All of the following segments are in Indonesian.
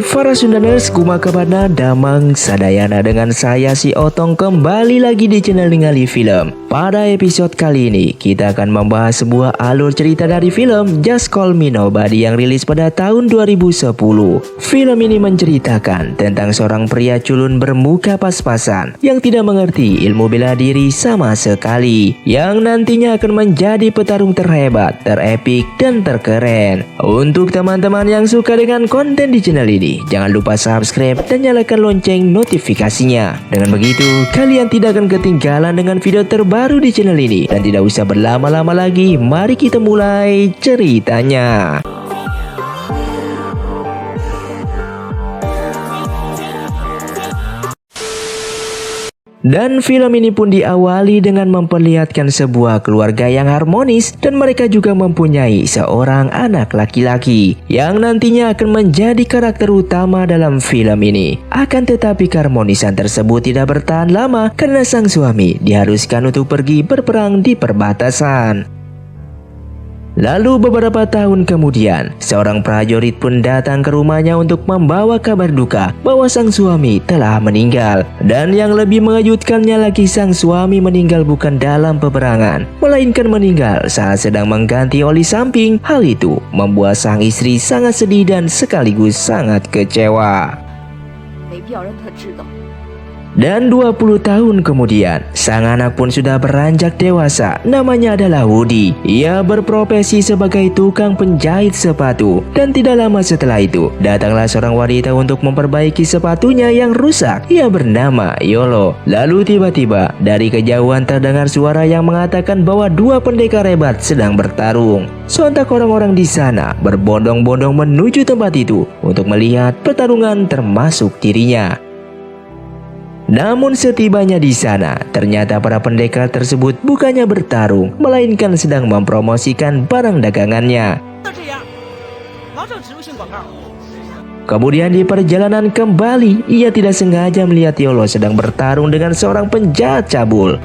Hai para Sundaners, kumaha kabarna damang sadayana dengan saya si Otong kembali lagi di channel Ningali Film. Pada episode kali ini kita akan membahas sebuah alur cerita dari film Just Call Me Nobody yang rilis pada tahun 2010. Film ini menceritakan tentang seorang pria culun bermuka pas-pasan yang tidak mengerti ilmu bela diri sama sekali, yang nantinya akan menjadi petarung terhebat, terepik, dan terkeren. Untuk teman-teman yang suka dengan konten di channel ini, jangan lupa subscribe dan nyalakan lonceng notifikasinya. Dengan begitu, kalian tidak akan ketinggalan dengan video terbaru di channel ini. Dan tidak usah berlama-lama lagi, mari kita mulai ceritanya. Dan film ini pun diawali dengan memperlihatkan sebuah keluarga yang harmonis, dan mereka juga mempunyai seorang anak laki-laki yang nantinya akan menjadi karakter utama dalam film ini. Akan tetapi keharmonisan tersebut tidak bertahan lama karena sang suami diharuskan untuk pergi berperang di perbatasan. Lalu beberapa tahun kemudian, seorang prajurit pun datang ke rumahnya untuk membawa kabar duka bahwa sang suami telah meninggal. Dan yang lebih mengejutkannya lagi, sang suami meninggal bukan dalam peperangan, melainkan meninggal saat sedang mengganti oli samping. Hal itu membuat sang istri sangat sedih dan sekaligus sangat kecewa. Dan 20 tahun kemudian, sang anak pun sudah beranjak dewasa. Namanya adalah Woody. Ia berprofesi sebagai tukang penjahit sepatu. Dan tidak lama setelah itu, datanglah seorang wanita untuk memperbaiki sepatunya yang rusak. Ia bernama Yolo. Lalu tiba-tiba, dari kejauhan terdengar suara yang mengatakan bahwa dua pendekar hebat sedang bertarung. Sontak orang-orang di sana berbondong-bondong menuju tempat itu untuk melihat pertarungan termasuk dirinya. Namun setibanya di sana, ternyata para pendekar tersebut bukannya bertarung, melainkan sedang mempromosikan barang dagangannya. Kemudian di perjalanan kembali, ia tidak sengaja melihat Yolo sedang bertarung dengan seorang penjahat cabul.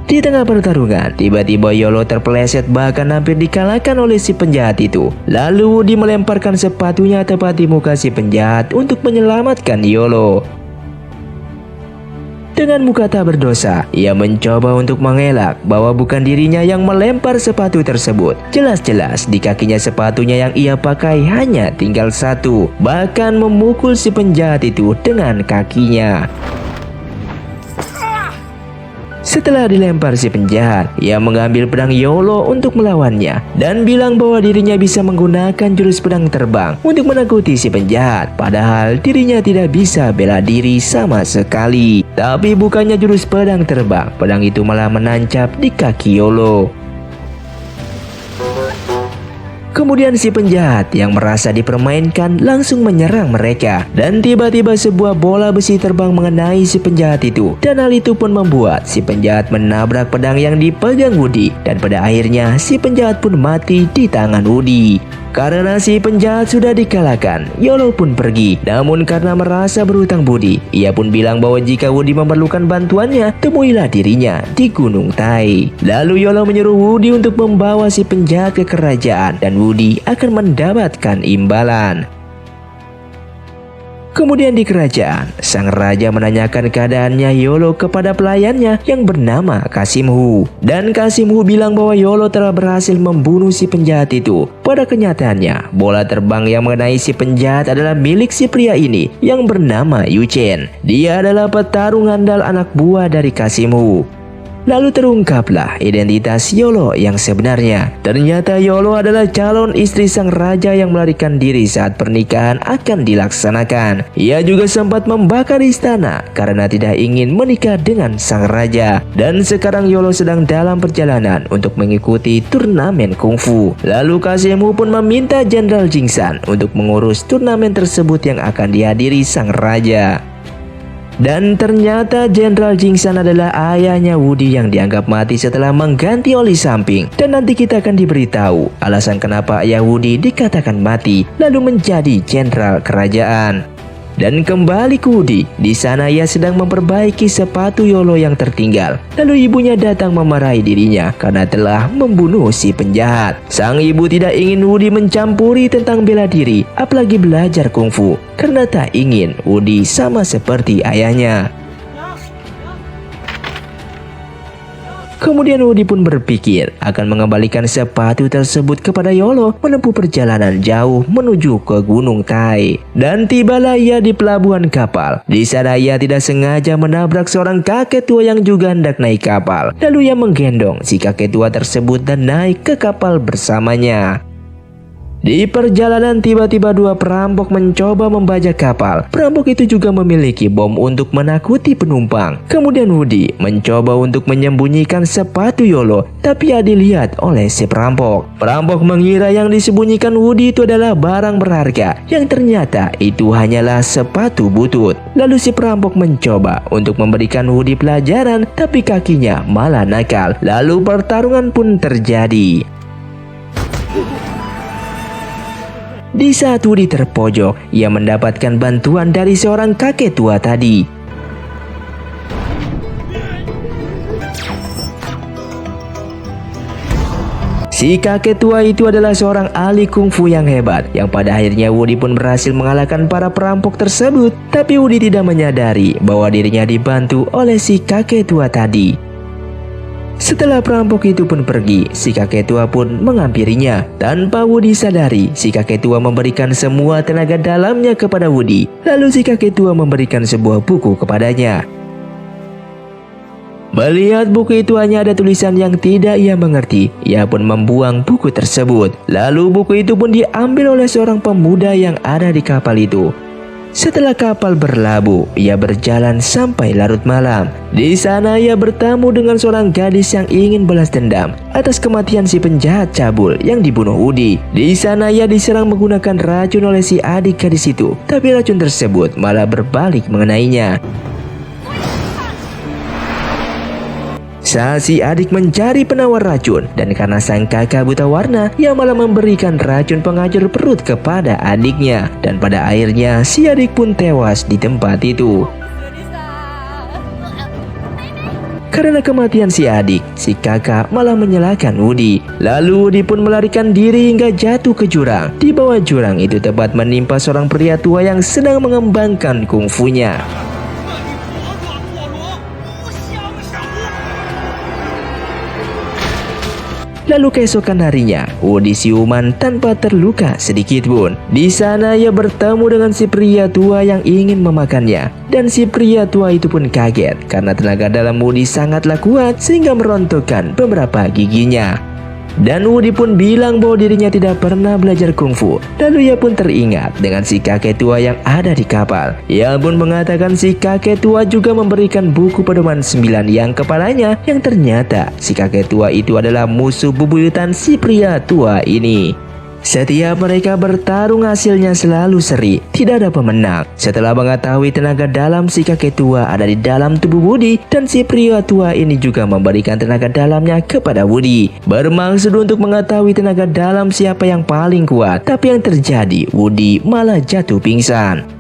Di tengah pertarungan, tiba-tiba Yolo terpeleset bahkan hampir dikalahkan oleh si penjahat itu. Lalu Woody melemparkan sepatunya tepat di muka si penjahat untuk menyelamatkan Yolo. Dengan muka tak berdosa, ia mencoba untuk mengelak bahwa bukan dirinya yang melempar sepatu tersebut. Jelas-jelas di kakinya sepatunya yang ia pakai hanya tinggal satu. Bahkan memukul si penjahat itu dengan kakinya. Setelah dilempar si penjahat, ia mengambil pedang Yolo untuk melawannya dan bilang bahwa dirinya bisa menggunakan jurus pedang terbang untuk menakuti si penjahat. Padahal dirinya tidak bisa bela diri sama sekali. Tapi bukannya jurus pedang terbang, pedang itu malah menancap di kaki Yolo. Kemudian si penjahat yang merasa dipermainkan langsung menyerang mereka. Dan tiba-tiba sebuah bola besi terbang mengenai si penjahat itu. Dan hal itu pun membuat si penjahat menabrak pedang yang dipegang Woody. Dan pada akhirnya si penjahat pun mati di tangan Woody. Karena si penjahat sudah dikalahkan, Yolo pun pergi. Namun karena merasa berhutang budi, ia pun bilang bahwa jika Woody memerlukan bantuannya, temuilah dirinya di Gunung Tai. Lalu Yolo menyuruh Woody untuk membawa si penjahat ke kerajaan dan Woody akan mendapatkan imbalan. Kemudian di kerajaan, sang raja menanyakan keadaannya Yolo kepada pelayannya yang bernama Kasimhu. Dan Kasimhu bilang bahwa Yolo telah berhasil membunuh si penjahat itu. Pada kenyataannya, bola terbang yang mengenai si penjahat adalah milik si pria ini yang bernama Yuchen. Dia adalah petarung handal anak buah dari Kasimhu. Lalu terungkaplah identitas Yolo yang sebenarnya. Ternyata Yolo adalah calon istri sang raja yang melarikan diri saat pernikahan akan dilaksanakan. Ia juga sempat membakar istana karena tidak ingin menikah dengan sang raja. Dan sekarang Yolo sedang dalam perjalanan untuk mengikuti turnamen kungfu. Lalu Kasimhu pun meminta Jenderal Jingsan untuk mengurus turnamen tersebut yang akan dihadiri sang raja. Dan ternyata Jenderal Jingsan adalah ayahnya Woody yang dianggap mati setelah mengganti oli samping. Dan nanti kita akan diberitahu alasan kenapa ayah Woody dikatakan mati lalu menjadi jenderal kerajaan. dan kembali ke Woody. Di sana ia sedang memperbaiki sepatu Yolo yang tertinggal. Lalu ibunya datang memarahi dirinya karena telah membunuh si penjahat. Sang ibu tidak ingin Woody mencampuri tentang bela diri, apalagi belajar kungfu, karena tak ingin Woody sama seperti ayahnya. Kemudian Woody pun berpikir akan mengembalikan sepatu tersebut kepada Yolo, menempuh perjalanan jauh menuju ke Gunung Tai. Dan tibalah ia di pelabuhan kapal. Di sana ia tidak sengaja menabrak seorang kakek tua yang juga hendak naik kapal. Lalu ia menggendong si kakek tua tersebut dan naik ke kapal bersamanya. Di perjalanan tiba-tiba dua perampok mencoba membajak kapal. Perampok itu juga memiliki bom untuk menakuti penumpang. Kemudian Woody mencoba untuk menyembunyikan sepatu Yolo, tapi ia dilihat oleh si perampok. Perampok mengira yang disembunyikan Woody itu adalah barang berharga, yang ternyata itu hanyalah sepatu butut. Lalu si perampok mencoba untuk memberikan Woody pelajaran, tapi kakinya malah nakal. Lalu pertarungan pun terjadi. Di saat Woody terpojok, ia mendapatkan bantuan dari seorang kakek tua tadi. Si kakek tua itu adalah seorang ahli kungfu yang hebat, yang pada akhirnya Woody pun berhasil mengalahkan para perampok tersebut. Tapi Woody tidak menyadari bahwa dirinya dibantu oleh si kakek tua tadi. Setelah perampok itu pun pergi, si kakek tua pun menghampirinya. Tanpa Woody sadari, si kakek tua memberikan semua tenaga dalamnya kepada Woody. Lalu si kakek tua memberikan sebuah buku kepadanya. Melihat buku itu hanya ada tulisan yang tidak ia mengerti, ia pun membuang buku tersebut. Lalu buku itu pun diambil oleh seorang pemuda yang ada di kapal itu. Setelah kapal berlabuh, ia berjalan sampai larut malam. Di sana ia bertemu dengan seorang gadis yang ingin balas dendam atas kematian si penjahat cabul yang dibunuh Woody. Di sana ia diserang menggunakan racun oleh si adik gadis itu, tapi racun tersebut malah berbalik mengenainya. Saat si adik mencari penawar racun, dan karena sang kakak buta warna, ia malah memberikan racun penghancur perut kepada adiknya. Dan pada akhirnya si adik pun tewas di tempat itu. Karena kematian si adik, si kakak malah menyalahkan Woody. Lalu Woody pun melarikan diri hingga jatuh ke jurang. Di bawah jurang itu tepat menimpa seorang pria tua yang sedang mengembangkan kungfunya. Lalu keesokan harinya, Woody siuman tanpa terluka sedikit pun. Di sana ia bertemu dengan si pria tua yang ingin memakannya. Dan si pria tua itu pun kaget karena tenaga dalam Woody sangatlah kuat sehingga merontokkan beberapa giginya. Dan Woody pun bilang bahwa dirinya tidak pernah belajar kungfu. Lalu ia pun teringat dengan si kakek tua yang ada di kapal. Ia pun mengatakan si kakek tua juga memberikan buku pedoman 9 yang kepadanya, yang ternyata si kakek tua itu adalah musuh bebuyutan si pria tua ini. Setiap mereka bertarung hasilnya selalu seri, tidak ada pemenang. Setelah mengetahui tenaga dalam si kakek tua ada di dalam tubuh Woody, dan si pria tua ini juga memberikan tenaga dalamnya kepada Woody, bermaksud untuk mengetahui tenaga dalam siapa yang paling kuat. Tapi yang terjadi, Woody malah jatuh pingsan.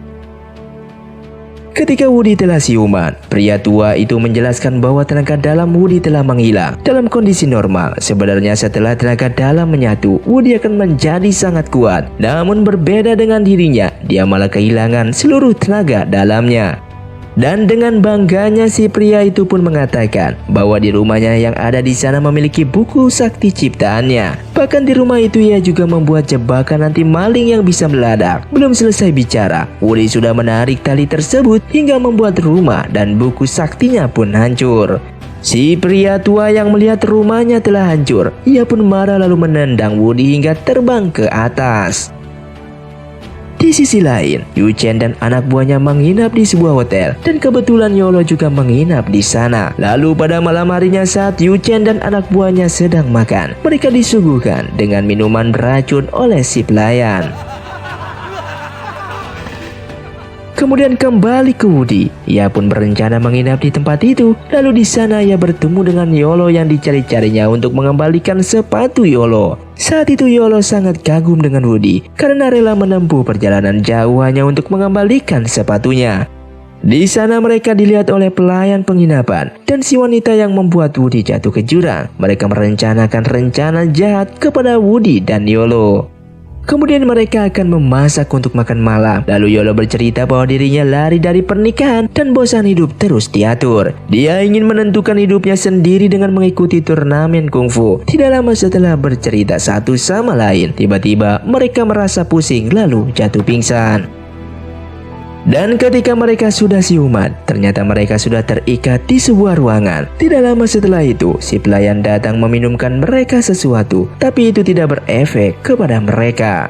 Ketika Woody telah siuman, pria tua itu menjelaskan bahwa tenaga dalam Woody telah menghilang. Dalam kondisi normal, sebenarnya setelah tenaga dalam menyatu, Woody akan menjadi sangat kuat. Namun berbeda dengan dirinya, dia malah kehilangan seluruh tenaga dalamnya. Dan dengan bangganya si pria itu pun mengatakan bahwa di rumahnya yang ada di sana memiliki buku sakti ciptaannya. Bahkan di rumah itu ia juga membuat jebakan anti maling yang bisa meledak. Belum selesai bicara, Woody sudah menarik tali tersebut hingga membuat rumah dan buku saktinya pun hancur. Si pria tua yang melihat rumahnya telah hancur, ia pun marah lalu menendang Woody hingga terbang ke atas. Di sisi lain, Yu Chen dan anak buahnya menginap di sebuah hotel, dan kebetulan Yolo juga menginap di sana. Lalu pada malam harinya saat Yu Chen dan anak buahnya sedang makan, mereka disuguhkan dengan minuman beracun oleh si pelayan. Kemudian kembali ke Woody, ia pun berencana menginap di tempat itu. Lalu di sana ia bertemu dengan Yolo yang dicari-carinya untuk mengembalikan sepatu Yolo. Saat itu Yolo sangat kagum dengan Woody karena rela menempuh perjalanan jauh hanya untuk mengembalikan sepatunya. Di sana mereka dilihat oleh pelayan penginapan dan si wanita yang membuat Woody jatuh ke jurang. Mereka merencanakan rencana jahat kepada Woody dan Yolo. Kemudian mereka akan memasak untuk makan malam. Lalu Yolo bercerita bahwa dirinya lari dari pernikahan dan bosan hidup terus diatur. Dia ingin menentukan hidupnya sendiri dengan mengikuti turnamen kungfu. Tidak lama setelah bercerita satu sama lain, tiba-tiba mereka merasa pusing lalu jatuh pingsan. Dan ketika mereka sudah siuman, ternyata mereka sudah terikat di sebuah ruangan. Tidak lama setelah itu, si pelayan datang meminumkan mereka sesuatu, tapi itu tidak berefek kepada mereka.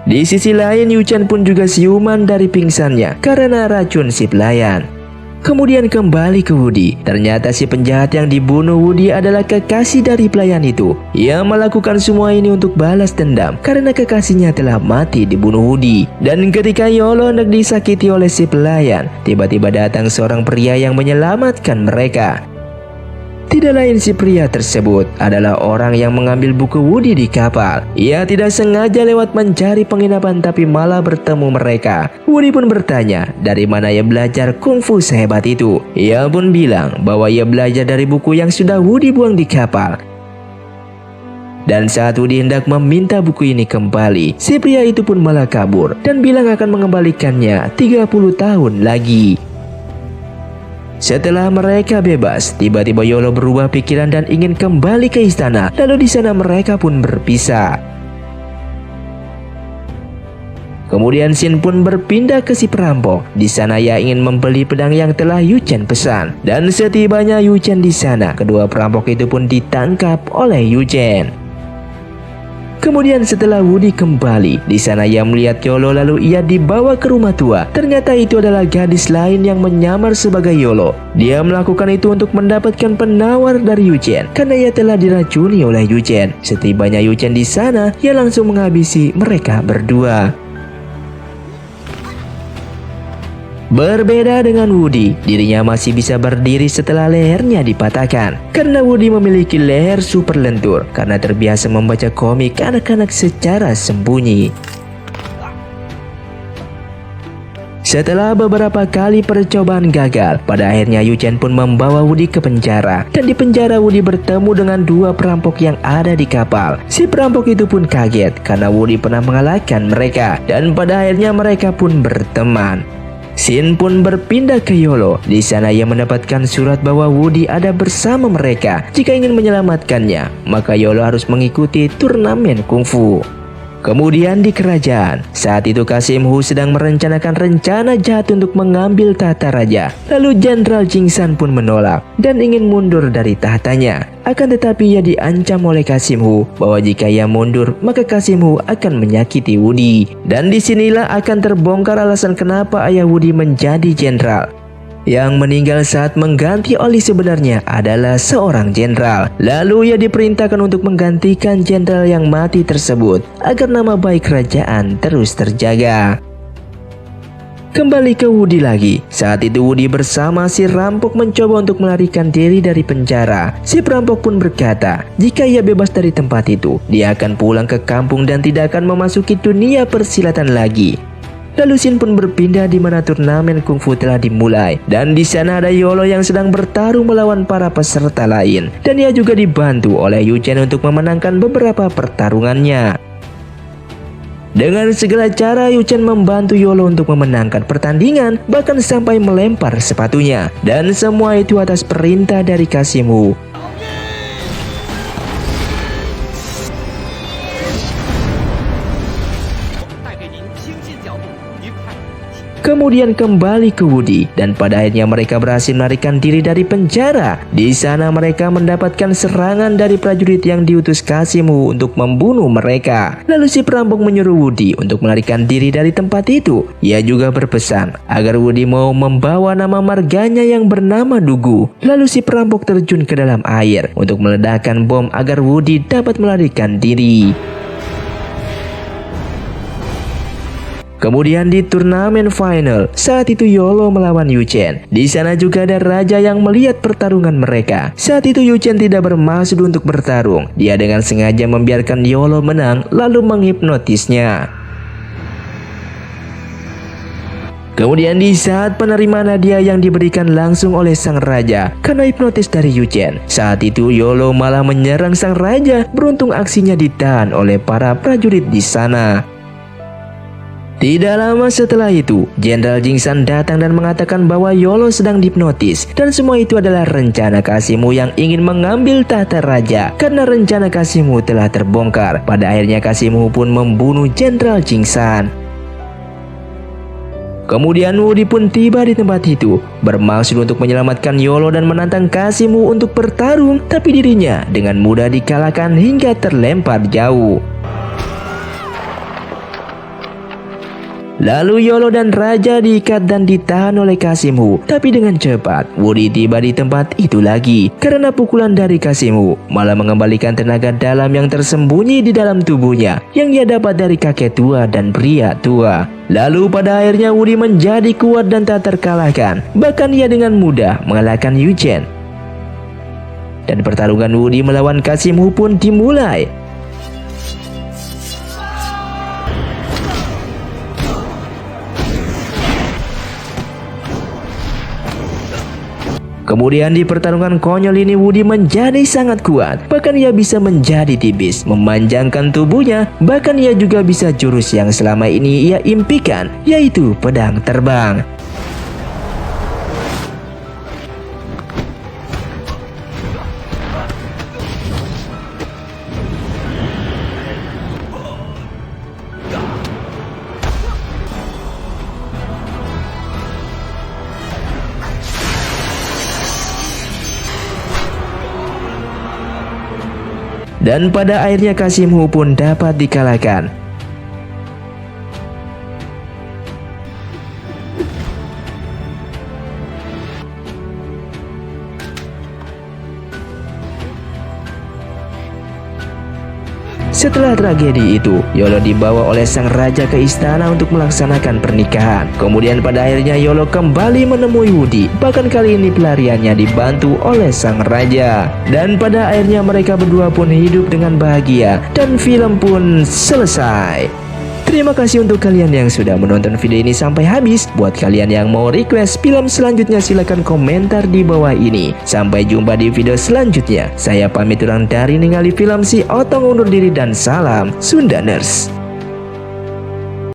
Di sisi lain, Yu-chan pun juga siuman dari pingsannya karena racun si pelayan. Kemudian kembali ke Woody. Ternyata si penjahat yang dibunuh Woody adalah kekasih dari pelayan itu. Ia melakukan semua ini untuk balas dendam karena kekasihnya telah mati dibunuh Woody. Dan ketika Yolo hendak disakiti oleh si pelayan, tiba-tiba datang seorang pria yang menyelamatkan mereka. Tidak lain si pria tersebut adalah orang yang mengambil buku Woody di kapal. Ia tidak sengaja lewat mencari penginapan tapi malah bertemu mereka. Woody pun bertanya dari mana ia belajar kungfu sehebat itu. Ia pun bilang bahwa ia belajar dari buku yang sudah Woody buang di kapal. Dan saat Woody hendak meminta buku ini kembali, si pria itu pun malah kabur dan bilang akan mengembalikannya 30 tahun lagi. Setelah mereka bebas, tiba-tiba Yolo berubah pikiran dan ingin kembali ke istana. Lalu di sana mereka pun berpisah. Kemudian Shin pun berpindah ke si perampok. Di sana ia ingin membeli pedang yang telah Yu-chan pesan. Dan setibanya Yu-chan di sana, kedua perampok itu pun ditangkap oleh Yu-chan. Kemudian setelah Woody kembali, di sana ia melihat Yolo lalu ia dibawa ke rumah tua. Ternyata itu adalah gadis lain yang menyamar sebagai Yolo. Dia melakukan itu untuk mendapatkan penawar dari Yu-chan karena ia telah diracuni oleh Yu-chan. Setibanya Yu-chan di sana, ia langsung menghabisi mereka berdua. Berbeda dengan Woody, dirinya masih bisa berdiri setelah lehernya dipatahkan. Karena Woody memiliki leher super lentur karena terbiasa membaca komik anak-anak secara sembunyi. Setelah beberapa kali percobaan gagal, pada akhirnya Yu-chan pun membawa Woody ke penjara. Dan di penjara Woody bertemu dengan dua perampok yang ada di kapal. Si perampok itu pun kaget karena Woody pernah mengalahkan mereka. Dan pada akhirnya mereka pun berteman. Shin pun berpindah ke Yolo. Di sana ia mendapatkan surat bahwa Woody ada bersama mereka. Jika ingin menyelamatkannya, maka Yolo harus mengikuti turnamen kungfu. Kemudian di kerajaan, saat itu Kasim Hu sedang merencanakan rencana jahat untuk mengambil tahta raja. Lalu Jenderal Jingsan pun menolak dan ingin mundur dari tahtanya. Akan tetapi ia diancam oleh Kasim Hu bahwa jika ia mundur, maka Kasim Hu akan menyakiti Woody. Dan disinilah akan terbongkar alasan kenapa ayah Woody menjadi jenderal. Yang meninggal saat mengganti Oli sebenarnya adalah seorang jenderal. Lalu ia diperintahkan untuk menggantikan jenderal yang mati tersebut agar nama baik kerajaan terus terjaga. Kembali ke Woody lagi. Saat itu Woody bersama si rampok mencoba untuk melarikan diri dari penjara. Si perampok pun berkata, jika ia bebas dari tempat itu, dia akan pulang ke kampung dan tidak akan memasuki dunia persilatan lagi. Lalu Shin pun berpindah di mana turnamen kungfu telah dimulai. Dan di sana ada Yolo yang sedang bertarung melawan para peserta lain. Dan ia juga dibantu oleh Yu-chan untuk memenangkan beberapa pertarungannya. Dengan segala cara Yu-chan membantu Yolo untuk memenangkan pertandingan, bahkan sampai melempar sepatunya. Dan semua itu atas perintah dari Kasim Hu. Kemudian kembali ke Woody dan pada akhirnya mereka berhasil melarikan diri dari penjara. Di sana mereka mendapatkan serangan dari prajurit yang diutus Kasim Hu untuk membunuh mereka. Lalu si perampok menyuruh Woody untuk melarikan diri dari tempat itu. Ia juga berpesan agar Woody mau membawa nama marganya yang bernama Dugu. Lalu si perampok terjun ke dalam air untuk meledakkan bom agar Woody dapat melarikan diri. Kemudian di turnamen final, saat itu Yolo melawan Yuchen. Di sana juga ada raja yang melihat pertarungan mereka. Saat itu Yuchen tidak bermaksud untuk bertarung. Dia dengan sengaja membiarkan Yolo menang lalu menghipnotisnya. Kemudian di saat penerimaan hadiah yang diberikan langsung oleh sang raja karena hipnotis dari Yuchen, saat itu Yolo malah menyerang sang raja. Beruntung aksinya ditahan oleh para prajurit di sana. Tidak lama setelah itu, Jenderal Jingsan datang dan mengatakan bahwa Yolo sedang dihipnotis dan semua itu adalah rencana Kasimu yang ingin mengambil tahta raja. Karena rencana Kasimu telah terbongkar, pada akhirnya Kasimu pun membunuh Jenderal Jingsan. Kemudian Wudi pun tiba di tempat itu, bermaksud untuk menyelamatkan Yolo dan menantang Kasimu untuk bertarung, tapi dirinya dengan mudah dikalahkan hingga terlempar jauh. Lalu Yolo dan raja diikat dan ditahan oleh Kasimu. Tapi dengan cepat Wudi tiba di tempat itu lagi. Karena pukulan dari Kasimu malah mengembalikan tenaga dalam yang tersembunyi di dalam tubuhnya, yang ia dapat dari kakek tua dan pria tua. Lalu pada akhirnya Wudi menjadi kuat dan tak terkalahkan. Bahkan ia dengan mudah mengalahkan Yuchen. Dan pertarungan Wudi melawan Kasimu pun dimulai. Kemudian di pertarungan konyol ini Wudi menjadi sangat kuat. Bahkan ia bisa menjadi tipis, memanjangkan tubuhnya. Bahkan ia juga bisa jurus yang selama ini ia impikan, yaitu pedang terbang. Dan pada akhirnya Kasimu pun dapat dikalahkan. Setelah tragedi itu, Yolo dibawa oleh sang raja ke istana untuk melaksanakan pernikahan. Kemudian pada akhirnya Yolo kembali menemui Wudi. Bahkan kali ini pelariannya dibantu oleh sang raja. Dan pada akhirnya mereka berdua pun hidup dengan bahagia. Dan film pun selesai. Terima kasih untuk kalian yang sudah menonton video ini sampai habis. Buat kalian yang mau request film selanjutnya silahkan komentar di bawah ini. Sampai jumpa di video selanjutnya. Saya pamit undur diri, ningali film si Otong undur diri dan salam Sundaners.